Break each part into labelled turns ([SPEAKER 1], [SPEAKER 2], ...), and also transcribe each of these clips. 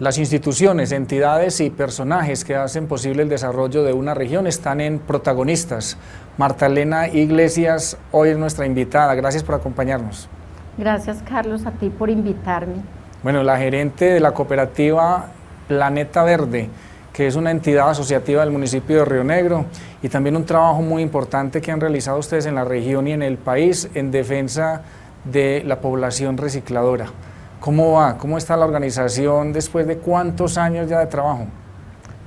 [SPEAKER 1] Las instituciones, entidades y personajes que hacen posible el desarrollo de una región están en Protagonistas. Marta Elena Iglesias hoy es nuestra invitada. Gracias por acompañarnos.
[SPEAKER 2] Gracias, Carlos, a ti por invitarme.
[SPEAKER 1] Bueno, la gerente de la cooperativa Planeta Verde, que es una entidad asociativa del municipio de Río Negro, y también un trabajo muy importante que han realizado ustedes en la región y en el país en defensa de la población recicladora. ¿Cómo va? ¿Cómo está la organización después de cuántos años ya de trabajo?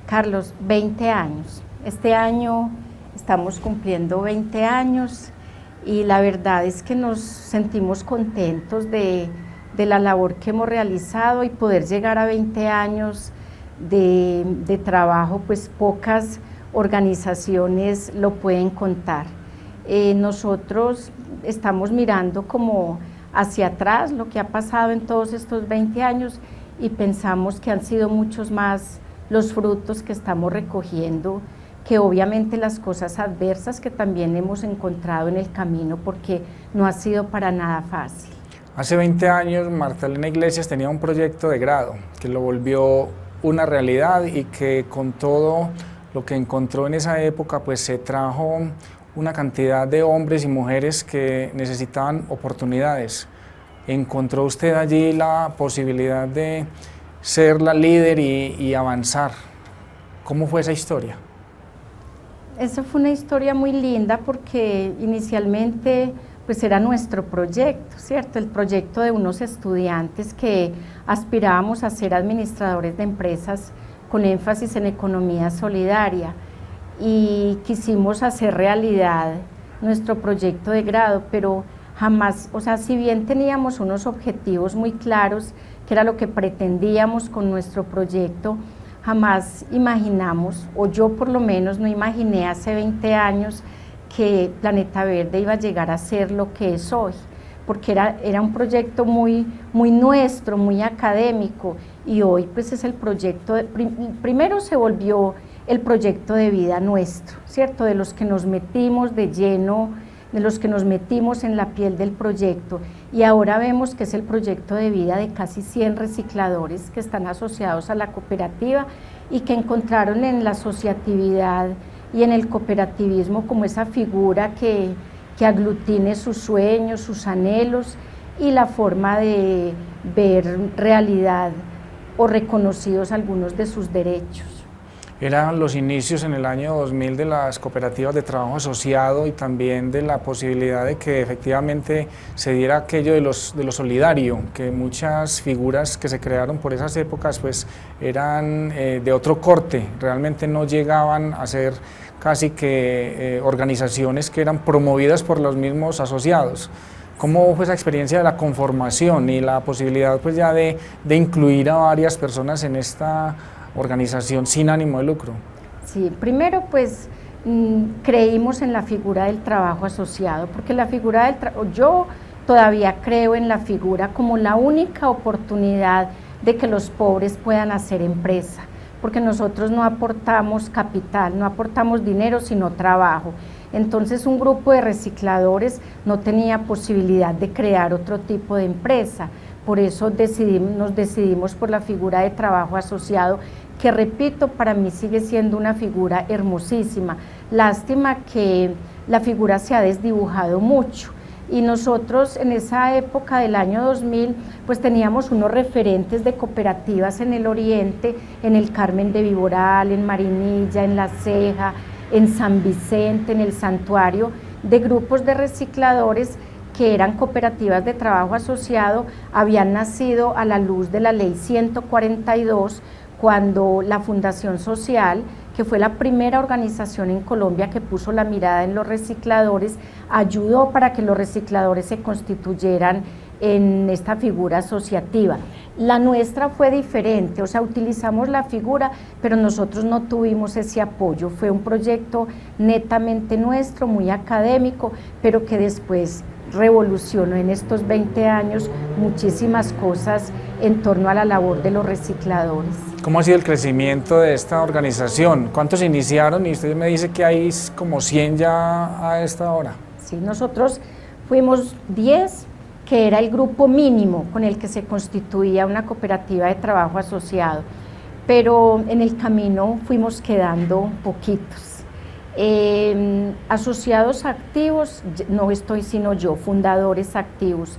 [SPEAKER 2] Carlos, 20 años. Este año estamos cumpliendo 20 años y la verdad es que nos sentimos contentos de la labor que hemos realizado y poder llegar a 20 años de trabajo, pues pocas organizaciones lo pueden contar. Nosotros estamos mirando como hacia atrás lo que ha pasado en todos estos 20 años y pensamos que han sido muchos más los frutos que estamos recogiendo, que obviamente las cosas adversas que también hemos encontrado en el camino, porque no ha sido para nada fácil.
[SPEAKER 1] Hace 20 años Marta Elena Iglesias tenía un proyecto de grado que lo volvió una realidad y que con todo lo que encontró en esa época pues se trajo una cantidad de hombres y mujeres que necesitaban oportunidades. ¿Encontró usted allí la posibilidad de ser la líder y avanzar? ¿Cómo fue esa historia?
[SPEAKER 2] Esa fue una historia muy linda porque inicialmente pues era nuestro proyecto, ¿cierto? El proyecto de unos estudiantes que aspirábamos a ser administradores de empresas con énfasis en economía solidaria, y quisimos hacer realidad nuestro proyecto de grado, pero jamás, o sea, si bien teníamos unos objetivos muy claros, que era lo que pretendíamos con nuestro proyecto, jamás imaginamos, o yo por lo menos no imaginé hace 20 años que Planeta Verde iba a llegar a ser lo que es hoy, porque era un proyecto muy nuestro, muy académico, y hoy pues es el proyecto, primero se volvió el proyecto de vida nuestro, ¿cierto? De los que nos metimos de lleno, de los que nos metimos en la piel del proyecto, y ahora vemos que es el proyecto de vida de casi 100 recicladores que están asociados a la cooperativa y que encontraron en la asociatividad y en el cooperativismo como esa figura que aglutine sus sueños, sus anhelos y la forma de ver realidad o reconocidos algunos de sus derechos.
[SPEAKER 1] Eran los inicios en el año 2000 de las cooperativas de trabajo asociado y también de la posibilidad de que efectivamente se diera aquello de lo solidario, que muchas figuras que se crearon por esas épocas pues eran de otro corte, realmente no llegaban a ser casi que organizaciones que eran promovidas por los mismos asociados. ¿Cómo fue esa experiencia de la conformación y la posibilidad pues ya de incluir a varias personas en esta organización sin ánimo de lucro?
[SPEAKER 2] Sí, primero pues creímos en la figura del trabajo asociado, porque la figura yo todavía creo en la figura como la única oportunidad de que los pobres puedan hacer empresa, porque nosotros no aportamos capital, no aportamos dinero, sino trabajo. Entonces un grupo de recicladores no tenía posibilidad de crear otro tipo de empresa, por eso nos decidimos por la figura de trabajo asociado, que repito, para mí sigue siendo una figura hermosísima. Lástima que la figura se ha desdibujado mucho, y nosotros en esa época del año 2000 pues teníamos unos referentes de cooperativas en el oriente, en el Carmen de Viboral, en Marinilla, en La Ceja, en San Vicente, en el Santuario, de grupos de recicladores que eran cooperativas de trabajo asociado, habían nacido a la luz de la ley 142, cuando la Fundación Social, que fue la primera organización en Colombia que puso la mirada en los recicladores, ayudó para que los recicladores se constituyeran en esta figura asociativa. La nuestra fue diferente, o sea, utilizamos la figura, pero nosotros no tuvimos ese apoyo. Fue un proyecto netamente nuestro, muy académico, pero que después revolucionó en estos 20 años muchísimas cosas en torno a la labor de los recicladores.
[SPEAKER 1] ¿Cómo ha sido el crecimiento de esta organización? ¿Cuántos iniciaron? Y usted me dice que hay como 100 ya a esta hora.
[SPEAKER 2] Sí, nosotros fuimos 10 que era el grupo mínimo con el que se constituía una cooperativa de trabajo asociado, pero en el camino fuimos quedando poquitos. Asociados activos, no estoy sino yo, fundadores activos.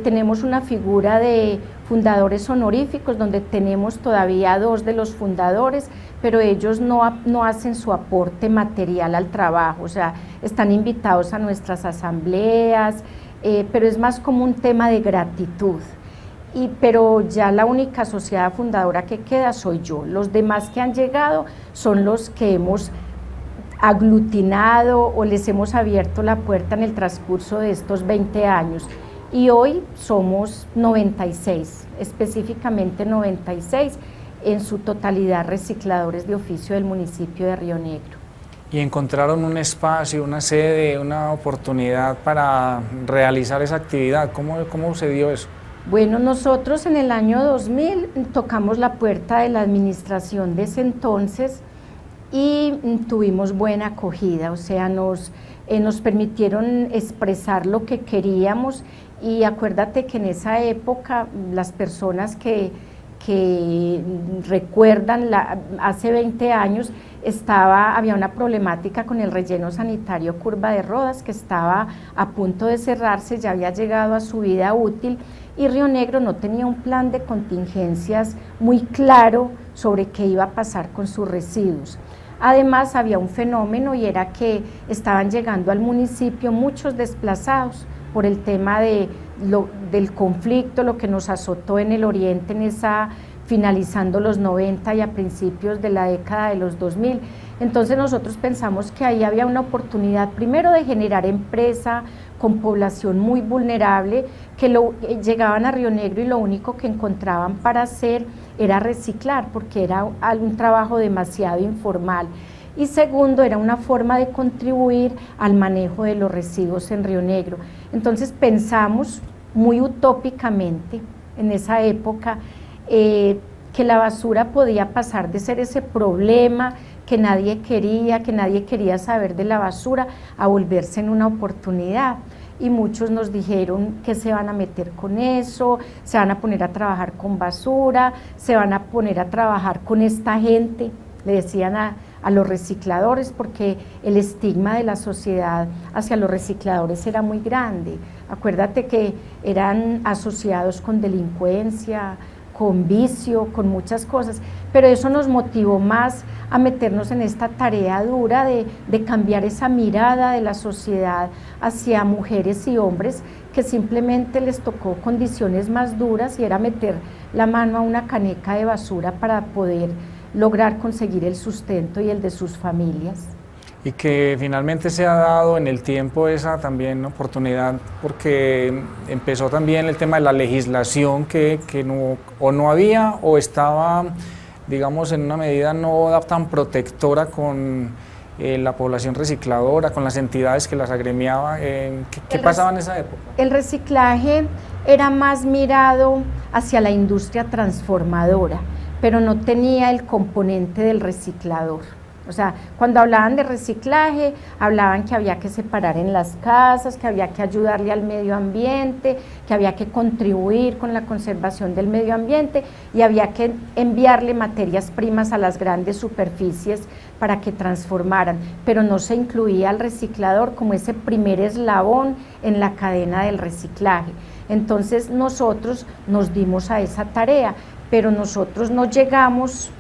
[SPEAKER 2] Tenemos una figura de fundadores honoríficos donde tenemos todavía 2 de los fundadores, pero ellos no hacen su aporte material al trabajo, o sea, están invitados a nuestras asambleas, pero es más como un tema de gratitud. Pero ya la única asociada fundadora que queda soy yo. Los demás que han llegado son los que hemos aglutinado o les hemos abierto la puerta en el transcurso de estos 20 años. Y hoy somos 96, específicamente 96, en su totalidad recicladores de oficio del municipio de Río Negro.
[SPEAKER 1] ¿Y encontraron un espacio, una sede, una oportunidad para realizar esa actividad? ¿Cómo se dio eso?
[SPEAKER 2] Bueno, nosotros en el año 2000 tocamos la puerta de la administración de ese entonces y tuvimos buena acogida, o sea, nos permitieron expresar lo que queríamos. Y acuérdate que en esa época las personas que recuerdan, hace 20 años había una problemática con el relleno sanitario Curva de Rodas que estaba a punto de cerrarse, ya había llegado a su vida útil y Río Negro no tenía un plan de contingencias muy claro sobre qué iba a pasar con sus residuos. Además había un fenómeno y era que estaban llegando al municipio muchos desplazados por el tema del conflicto, lo que nos azotó en el oriente finalizando los 90 y a principios de la década de los 2000. Entonces nosotros pensamos que ahí había una oportunidad primero de generar empresa con población muy vulnerable que llegaban a Río Negro y lo único que encontraban para hacer era reciclar porque era un trabajo demasiado informal. Y segundo, era una forma de contribuir al manejo de los residuos en Río Negro. Entonces pensamos muy utópicamente en esa época que la basura podía pasar de ser ese problema que nadie quería saber de la basura, a volverse en una oportunidad. Y muchos nos dijeron que se van a meter con eso, se van a poner a trabajar con basura, se van a poner a trabajar con esta gente, le decían a los recicladores, porque el estigma de la sociedad hacia los recicladores era muy grande. Acuérdate que eran asociados con delincuencia, con vicio, con muchas cosas, pero eso nos motivó más a meternos en esta tarea dura de cambiar esa mirada de la sociedad hacia mujeres y hombres que simplemente les tocó condiciones más duras y era meter la mano a una caneca de basura para poder lograr conseguir el sustento y el de sus familias.
[SPEAKER 1] Y que finalmente se ha dado en el tiempo esa también oportunidad, porque empezó también el tema de la legislación que no había o estaba, digamos, en una medida no tan protectora con la población recicladora, con las entidades que las agremiaba. ¿Qué pasaba en esa época?
[SPEAKER 2] El reciclaje era más mirado hacia la industria transformadora, pero no tenía el componente del reciclador. O sea, cuando hablaban de reciclaje, hablaban que había que separar en las casas, que había que ayudarle al medio ambiente, que había que contribuir con la conservación del medio ambiente y había que enviarle materias primas a las grandes superficies para que transformaran, pero no se incluía al reciclador como ese primer eslabón en la cadena del reciclaje. Entonces nosotros nos dimos a esa tarea, pero nosotros no llegamos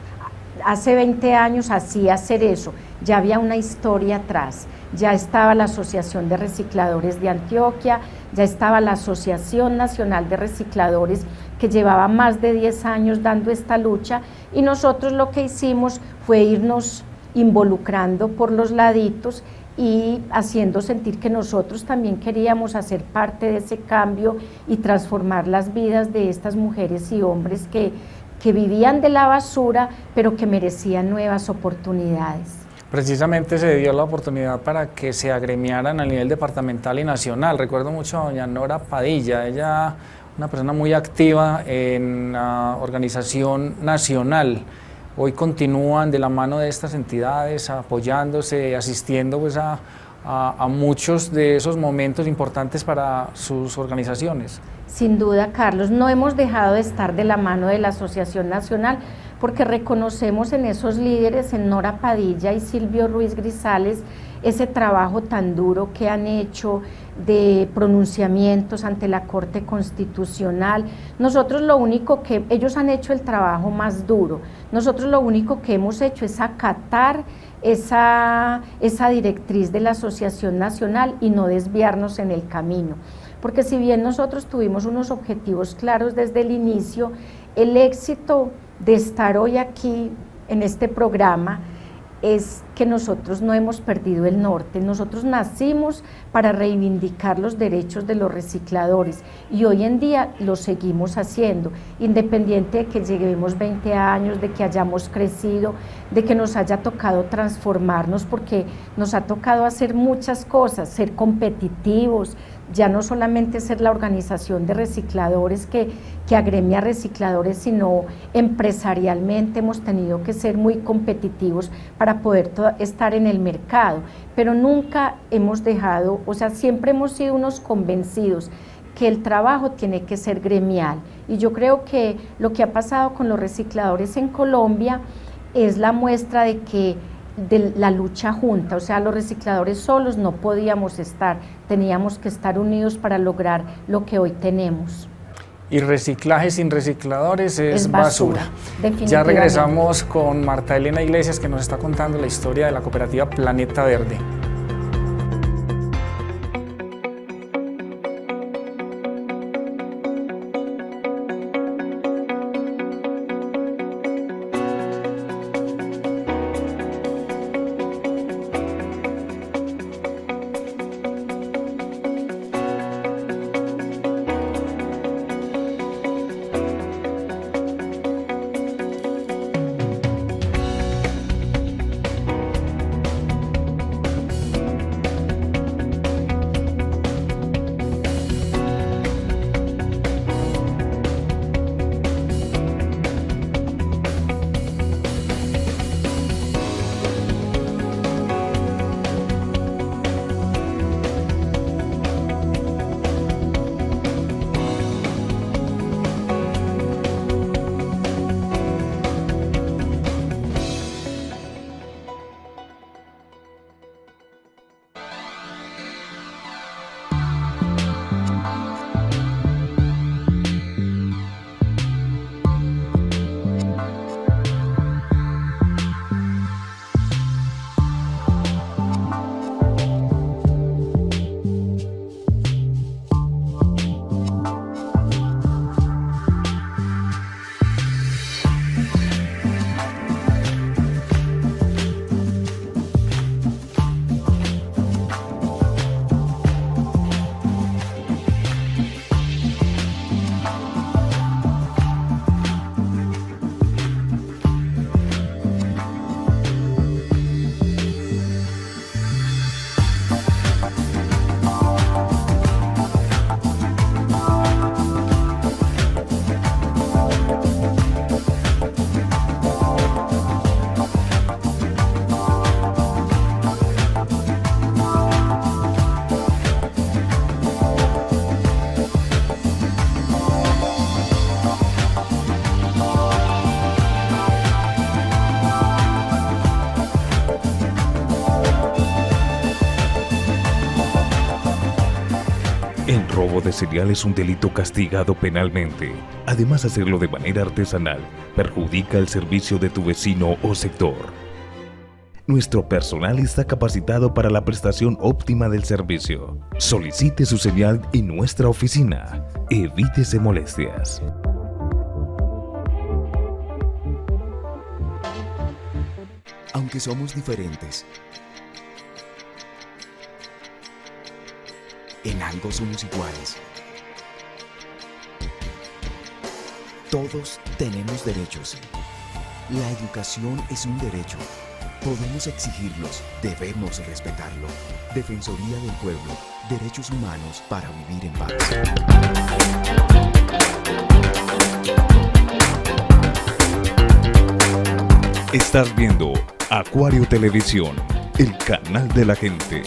[SPEAKER 2] hace 20 años así a hacer eso, ya había una historia atrás, ya estaba la Asociación de Recicladores de Antioquia, ya estaba la Asociación Nacional de Recicladores que llevaba más de 10 años dando esta lucha y nosotros lo que hicimos fue irnos involucrando por los laditos y haciendo sentir que nosotros también queríamos hacer parte de ese cambio y transformar las vidas de estas mujeres y hombres que vivían de la basura, pero que merecían nuevas oportunidades.
[SPEAKER 1] Precisamente se dio la oportunidad para que se agremiaran a nivel departamental y nacional. Recuerdo mucho a doña Nora Padilla, ella una persona muy activa en la organización nacional. Hoy continúan de la mano de estas entidades, apoyándose, asistiendo pues, a a muchos de esos momentos importantes para sus organizaciones.
[SPEAKER 2] Sin duda, Carlos, no hemos dejado de estar de la mano de la Asociación Nacional porque reconocemos en esos líderes, en Nora Padilla y Silvio Ruiz Grisales, ese trabajo tan duro que han hecho de pronunciamientos ante la Corte Constitucional. Nosotros lo único que, ellos han hecho el trabajo más duro, nosotros lo único que hemos hecho es acatar esa directriz de la Asociación Nacional y no desviarnos en el camino. Porque si bien nosotros tuvimos unos objetivos claros desde el inicio, el éxito de estar hoy aquí en este programa es que nosotros no hemos perdido el norte. Nosotros nacimos para reivindicar los derechos de los recicladores y hoy en día lo seguimos haciendo, independiente de que lleguemos 20 años, de que hayamos crecido, de que nos haya tocado transformarnos, porque nos ha tocado hacer muchas cosas, ser competitivos, ya no solamente ser la organización de recicladores que agremia recicladores, sino empresarialmente hemos tenido que ser muy competitivos para poder estar en el mercado, pero nunca hemos dejado, o sea, siempre hemos sido unos convencidos que el trabajo tiene que ser gremial, y yo creo que lo que ha pasado con los recicladores en Colombia es la muestra de que de la lucha junta, o sea, los recicladores solos no podíamos estar, teníamos que estar unidos para lograr lo que hoy tenemos.
[SPEAKER 1] Y reciclaje sin recicladores es basura. Ya regresamos con Marta Elena Iglesias, que nos está contando la historia de la cooperativa Planeta Verde.
[SPEAKER 3] El robo de cereal es un delito castigado penalmente. Además, hacerlo de manera artesanal perjudica el servicio de tu vecino o sector. Nuestro personal está capacitado para la prestación óptima del servicio. Solicite su cereal en nuestra oficina. Evítese molestias.
[SPEAKER 4] Aunque somos diferentes, en algo somos iguales. Todos tenemos derechos. La educación es un derecho. Podemos exigirlos, debemos respetarlo. Defensoría del Pueblo, derechos humanos para vivir en paz.
[SPEAKER 3] Estás viendo Acuario Televisión, el canal de la gente.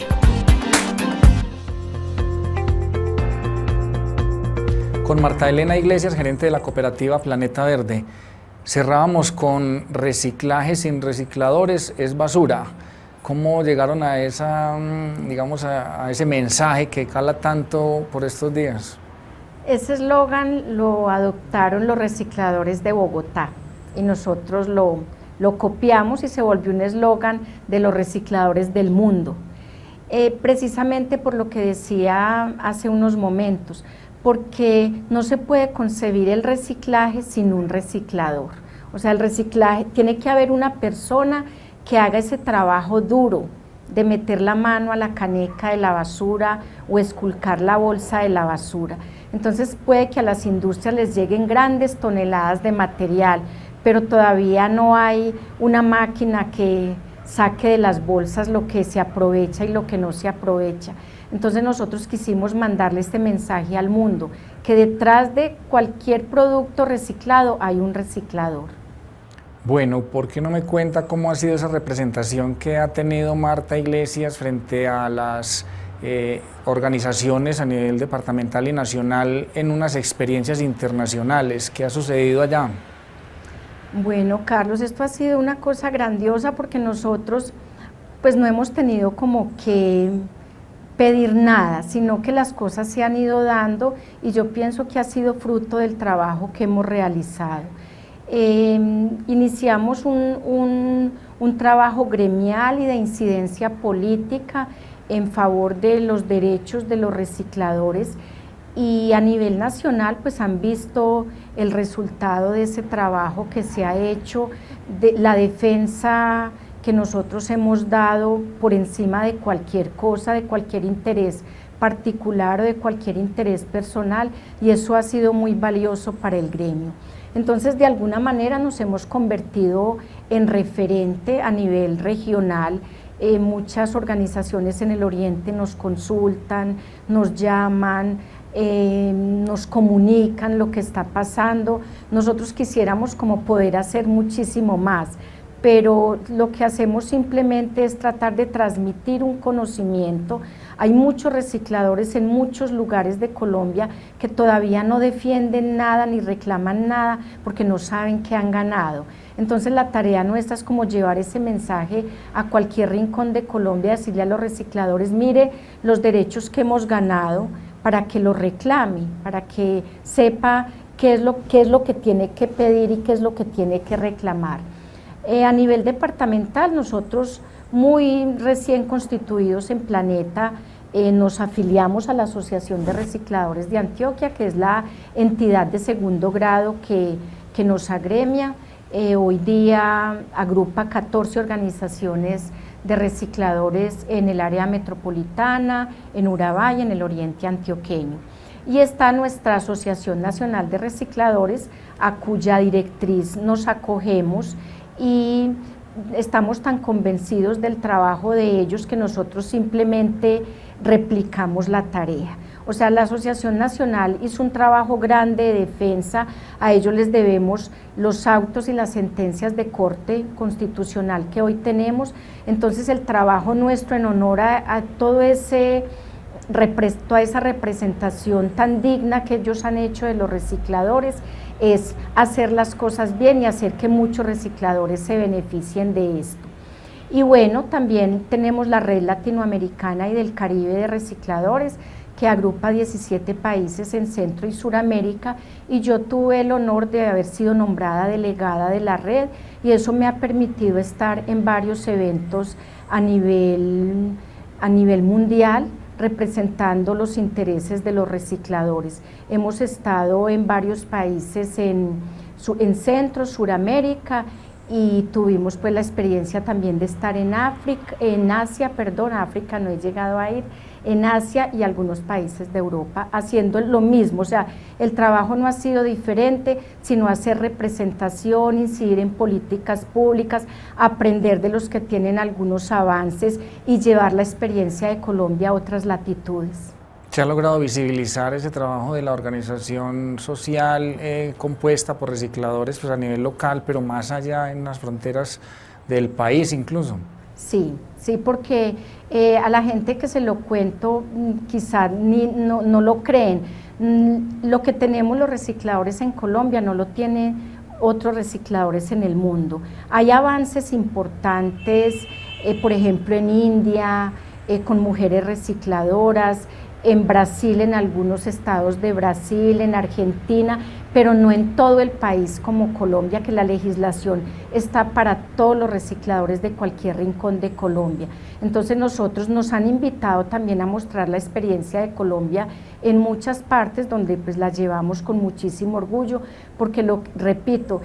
[SPEAKER 1] Con Marta Elena Iglesias, gerente de la cooperativa Planeta Verde, cerrábamos con reciclaje sin recicladores es basura. ¿Cómo llegaron a esa, digamos, a ese mensaje que cala tanto por estos días?
[SPEAKER 2] Ese eslogan lo adoptaron los recicladores de Bogotá y nosotros lo copiamos y se volvió un eslogan de los recicladores del mundo. Precisamente por lo que decía hace unos momentos, porque no se puede concebir el reciclaje sin un reciclador. O sea, el reciclaje, tiene que haber una persona que haga ese trabajo duro de meter la mano a la caneca de la basura o esculcar la bolsa de la basura. Entonces puede que a las industrias les lleguen grandes toneladas de material, pero todavía no hay una máquina que saque de las bolsas lo que se aprovecha y lo que no se aprovecha. Entonces nosotros quisimos mandarle este mensaje al mundo, que detrás de cualquier producto reciclado hay un reciclador.
[SPEAKER 1] Bueno, ¿por qué no me cuenta cómo ha sido esa representación que ha tenido Marta Iglesias frente a las organizaciones a nivel departamental y nacional en unas experiencias internacionales? ¿Qué ha sucedido allá?
[SPEAKER 2] Bueno, Carlos, esto ha sido una cosa grandiosa porque nosotros pues no hemos tenido como que pedir nada, sino que las cosas se han ido dando y yo pienso que ha sido fruto del trabajo que hemos realizado. Iniciamos un trabajo gremial y de incidencia política en favor de los derechos de los recicladores y a nivel nacional pues han visto el resultado de ese trabajo que se ha hecho, de la defensa que nosotros hemos dado por encima de cualquier cosa, de cualquier interés particular o de cualquier interés personal, y eso ha sido muy valioso para el gremio. Entonces, de alguna manera nos hemos convertido en referente a nivel regional. Muchas organizaciones en el Oriente nos consultan, nos llaman, nos comunican lo que está pasando. Nosotros quisiéramos como poder hacer muchísimo más, pero lo que hacemos simplemente es tratar de transmitir un conocimiento. Hay muchos recicladores en muchos lugares de Colombia que todavía no defienden nada ni reclaman nada porque no saben que han ganado. Entonces la tarea nuestra es como llevar ese mensaje a cualquier rincón de Colombia, decirle a los recicladores, mire los derechos que hemos ganado, para que lo reclame, para que sepa qué es lo que tiene que pedir y qué es lo que tiene que reclamar. A nivel departamental, nosotros muy recién constituidos en Planeta, nos afiliamos a la Asociación de Recicladores de Antioquia, que es la entidad de segundo grado que nos agremia. Hoy día agrupa 14 organizaciones de recicladores en el área metropolitana, en Urabá y en el oriente antioqueño. Y está nuestra Asociación Nacional de Recicladores, a cuya directriz nos acogemos y estamos tan convencidos del trabajo de ellos que nosotros simplemente replicamos la tarea. O sea, la Asociación Nacional hizo un trabajo grande de defensa, a ellos les debemos los autos y las sentencias de corte constitucional que hoy tenemos. Entonces el trabajo nuestro en honor a toda esa representación tan digna que ellos han hecho de los recicladores es hacer las cosas bien y hacer que muchos recicladores se beneficien de esto. Y bueno, también tenemos la Red Latinoamericana y del Caribe de Recicladores, que agrupa 17 países en Centro y Suramérica, y yo tuve el honor de haber sido nombrada delegada de la red, y eso me ha permitido estar en varios eventos a nivel mundial, representando los intereses de los recicladores. Hemos estado en varios países en Centro, Suramérica, y tuvimos pues la experiencia también de estar en Asia no he llegado a ir, en Asia y algunos países de Europa haciendo lo mismo. O sea, el trabajo no ha sido diferente, sino hacer representación, incidir en políticas públicas, aprender de los que tienen algunos avances y llevar la experiencia de Colombia a otras latitudes.
[SPEAKER 1] ¿Se ha logrado visibilizar ese trabajo de la organización social compuesta por recicladores pues, a nivel local, pero más allá en las fronteras del país incluso?
[SPEAKER 2] Sí, sí, porque a la gente que se lo cuento quizá no lo creen. Lo que tenemos los recicladores en Colombia no lo tienen otros recicladores en el mundo. Hay avances importantes, por ejemplo en India, con mujeres recicladoras, en Brasil, en algunos estados de Brasil, en Argentina, pero no en todo el país como Colombia, que la legislación está para todos los recicladores de cualquier rincón de Colombia. Entonces nosotros nos han invitado también a mostrar la experiencia de Colombia en muchas partes donde pues la llevamos con muchísimo orgullo, porque repito,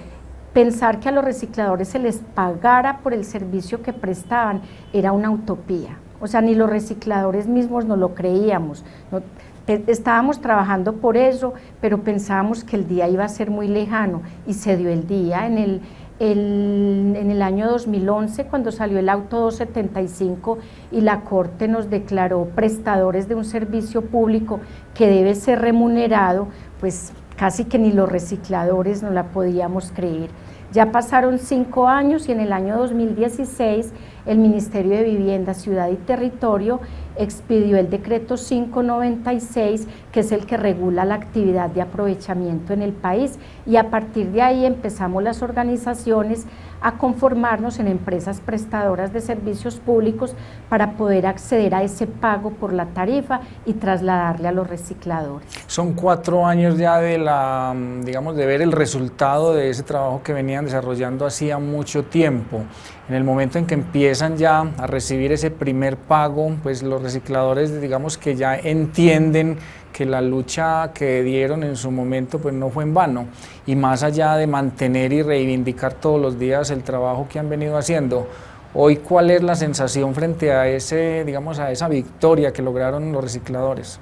[SPEAKER 2] pensar que a los recicladores se les pagara por el servicio que prestaban era una utopía. O sea, ni los recicladores mismos no lo creíamos, ¿no? Estábamos trabajando por eso, pero pensábamos que el día iba a ser muy lejano y se dio el día. En el año 2011, cuando salió el auto 275 y la Corte nos declaró prestadores de un servicio público que debe ser remunerado, pues casi que ni los recicladores no la podíamos creer. Ya pasaron 5 años y en el año 2016 el Ministerio de Vivienda, Ciudad y Territorio expidió el decreto 596, que es el que regula la actividad de aprovechamiento en el país, y a partir de ahí empezamos las organizaciones a conformarnos en empresas prestadoras de servicios públicos para poder acceder a ese pago por la tarifa y trasladarle a los recicladores.
[SPEAKER 1] Son 4 años ya de de ver el resultado de ese trabajo que venían desarrollando hacía mucho tiempo. En el momento en que empiezan ya a recibir ese primer pago, pues los recicladores, digamos que ya entienden que la lucha que dieron en su momento pues no fue en vano, y más allá de mantener y reivindicar todos los días el trabajo que han venido haciendo, hoy ¿cuál es la sensación frente a a esa victoria que lograron los recicladores?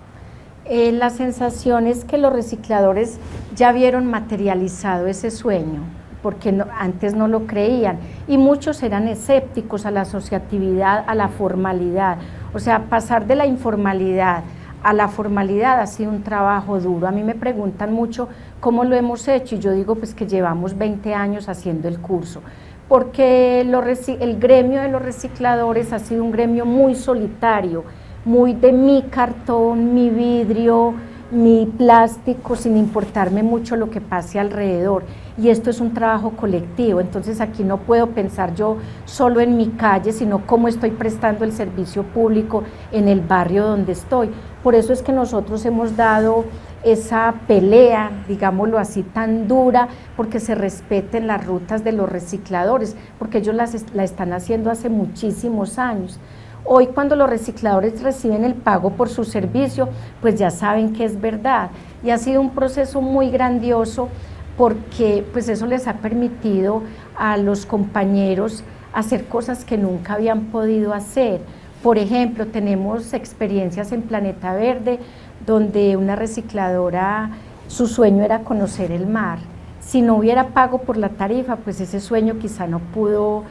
[SPEAKER 2] La sensación es que los recicladores ya vieron materializado ese sueño, porque antes no lo creían, y muchos eran escépticos a la asociatividad, a la formalidad. O sea, pasar de la informalidad a la formalidad ha sido un trabajo duro. A mí me preguntan mucho cómo lo hemos hecho, y yo digo pues que llevamos 20 años haciendo el curso, porque el gremio de los recicladores ha sido un gremio muy solitario, muy de mi cartón, mi vidrio, mi plástico, sin importarme mucho lo que pase alrededor, y esto es un trabajo colectivo. Entonces aquí no puedo pensar yo solo en mi calle, sino cómo estoy prestando el servicio público en el barrio donde estoy. Por eso es que nosotros hemos dado esa pelea, digámoslo así, tan dura, porque se respeten las rutas de los recicladores, porque ellos la están haciendo hace muchísimos años. Hoy, cuando los recicladores reciben el pago por su servicio, pues ya saben que es verdad, y ha sido un proceso muy grandioso, porque pues eso les ha permitido a los compañeros hacer cosas que nunca habían podido hacer. Por ejemplo, tenemos experiencias en Planeta Verde, donde una recicladora, su sueño era conocer el mar. Si no hubiera pago por la tarifa, pues ese sueño quizá no pudo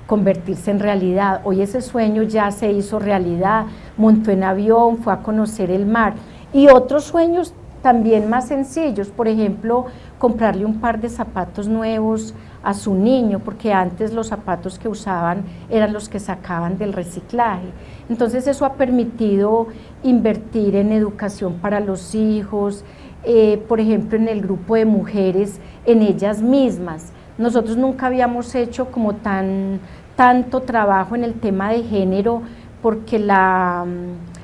[SPEAKER 2] convertirse en realidad. Hoy ese sueño ya se hizo realidad, montó en avión, fue a conocer el mar. Y otros sueños también más sencillos, por ejemplo, comprarle un par de zapatos nuevos a su niño, porque antes los zapatos que usaban eran los que sacaban del reciclaje. Entonces eso ha permitido invertir en educación para los hijos, por ejemplo en el grupo de mujeres, en ellas mismas. Nosotros nunca habíamos hecho como tanto trabajo en el tema de género, porque la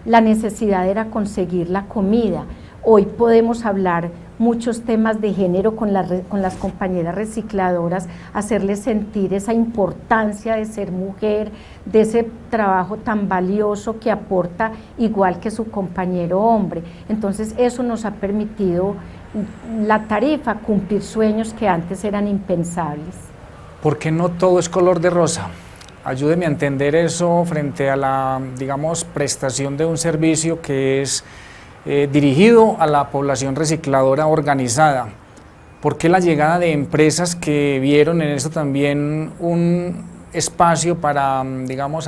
[SPEAKER 2] necesidad era conseguir la comida. Hoy podemos hablar muchos temas de género con las compañeras recicladoras, hacerles sentir esa importancia de ser mujer, de ese trabajo tan valioso que aporta igual que su compañero hombre. Entonces eso nos ha permitido la tarifa cumplir sueños que antes eran impensables.
[SPEAKER 1] ¿Por qué no todo es color de rosa? Ayúdeme a entender eso frente a la, prestación de un servicio que es dirigido a la población recicladora organizada. ¿Por qué la llegada de empresas que vieron en eso también un espacio para,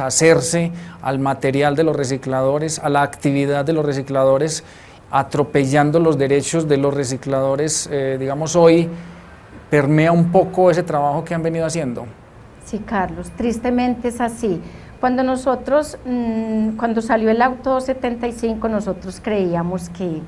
[SPEAKER 1] hacerse al material de los recicladores, a la actividad de los recicladores, atropellando los derechos de los recicladores, hoy permea un poco ese trabajo que han venido haciendo?
[SPEAKER 2] Sí, Carlos, tristemente es así, Cuando nosotros, cuando salió el auto 275, nosotros creíamos que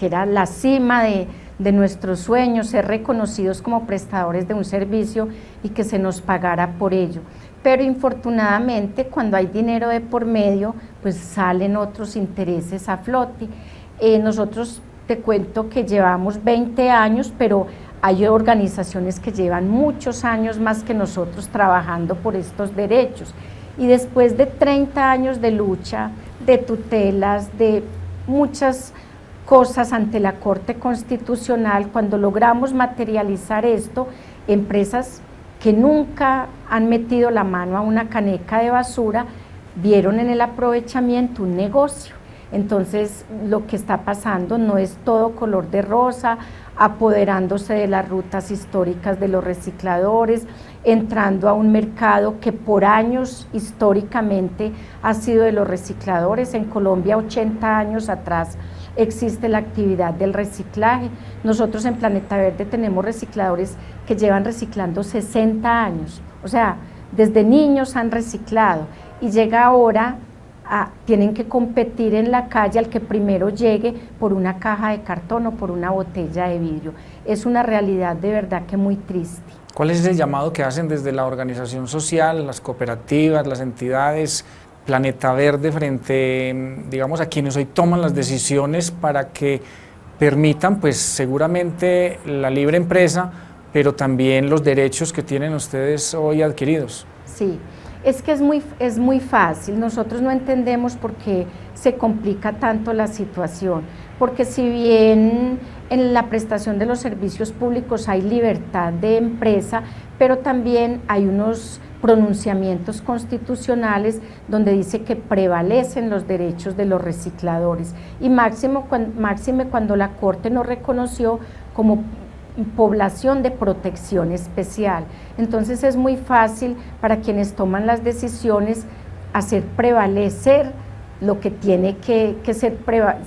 [SPEAKER 2] era la cima de nuestros sueños, ser reconocidos como prestadores de un servicio y que se nos pagara por ello. Pero infortunadamente, cuando hay dinero de por medio, pues salen otros intereses a flote. Nosotros, te cuento que llevamos 20 años, pero hay organizaciones que llevan muchos años más que nosotros trabajando por estos derechos. Y después de 30 años de lucha, de tutelas, de muchas cosas ante la Corte Constitucional, cuando logramos materializar esto, empresas que nunca han metido la mano a una caneca de basura, vieron en el aprovechamiento un negocio. Entonces, lo que está pasando no es todo color de rosa, apoderándose de las rutas históricas de los recicladores, entrando a un mercado que por años históricamente ha sido de los recicladores. En Colombia, 80 años atrás, existe la actividad del reciclaje. Nosotros en Planeta Verde tenemos recicladores que llevan reciclando 60 años, o sea, desde niños han reciclado y llega ahora tienen que competir en la calle al que primero llegue por una caja de cartón o por una botella de vidrio. Es una realidad de verdad que muy triste.
[SPEAKER 1] ¿Cuál es el llamado que hacen desde la organización social, las cooperativas, las entidades, Planeta Verde frente, digamos, a quienes hoy toman las decisiones para que permitan, pues seguramente la libre empresa, pero también los derechos que tienen ustedes hoy adquiridos?
[SPEAKER 2] Sí. Es que es muy fácil, nosotros no entendemos por qué se complica tanto la situación, porque si bien en la prestación de los servicios públicos hay libertad de empresa, pero también hay unos pronunciamientos constitucionales donde dice que prevalecen los derechos de los recicladores y máxime cuando la Corte nos reconoció como población de protección especial. Entonces es muy fácil para quienes toman las decisiones hacer prevalecer lo que tiene que ser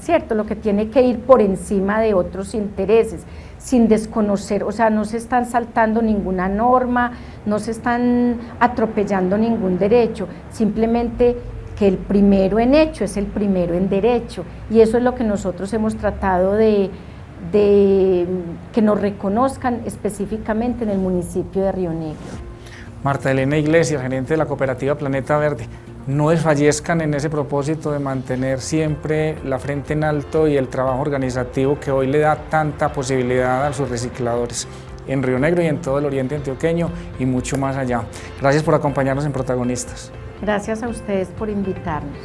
[SPEAKER 2] cierto, lo que tiene que ir por encima de otros intereses, sin desconocer, o sea, no se están saltando ninguna norma, no se están atropellando ningún derecho, simplemente que el primero en hecho es el primero en derecho, y eso es lo que nosotros hemos tratado de que nos reconozcan específicamente en el municipio de Río Negro.
[SPEAKER 1] Marta Elena Iglesias, gerente de la cooperativa Planeta Verde, no desfallezcan en ese propósito de mantener siempre la frente en alto y el trabajo organizativo que hoy le da tanta posibilidad a sus recicladores en Río Negro y en todo el oriente antioqueño y mucho más allá. Gracias por acompañarnos en Protagonistas.
[SPEAKER 2] Gracias a ustedes por invitarnos.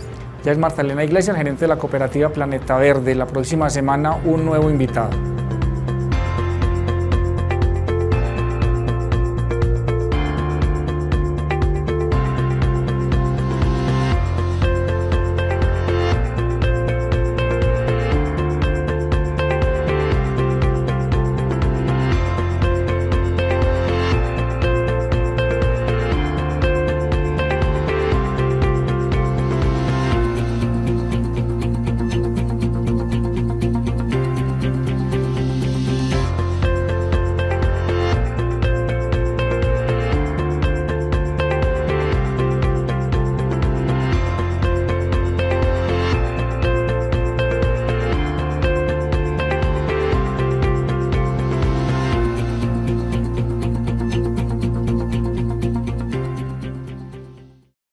[SPEAKER 1] Ya es Marta Elena Iglesias, gerente de la cooperativa Planeta Verde. La próxima semana un nuevo invitado.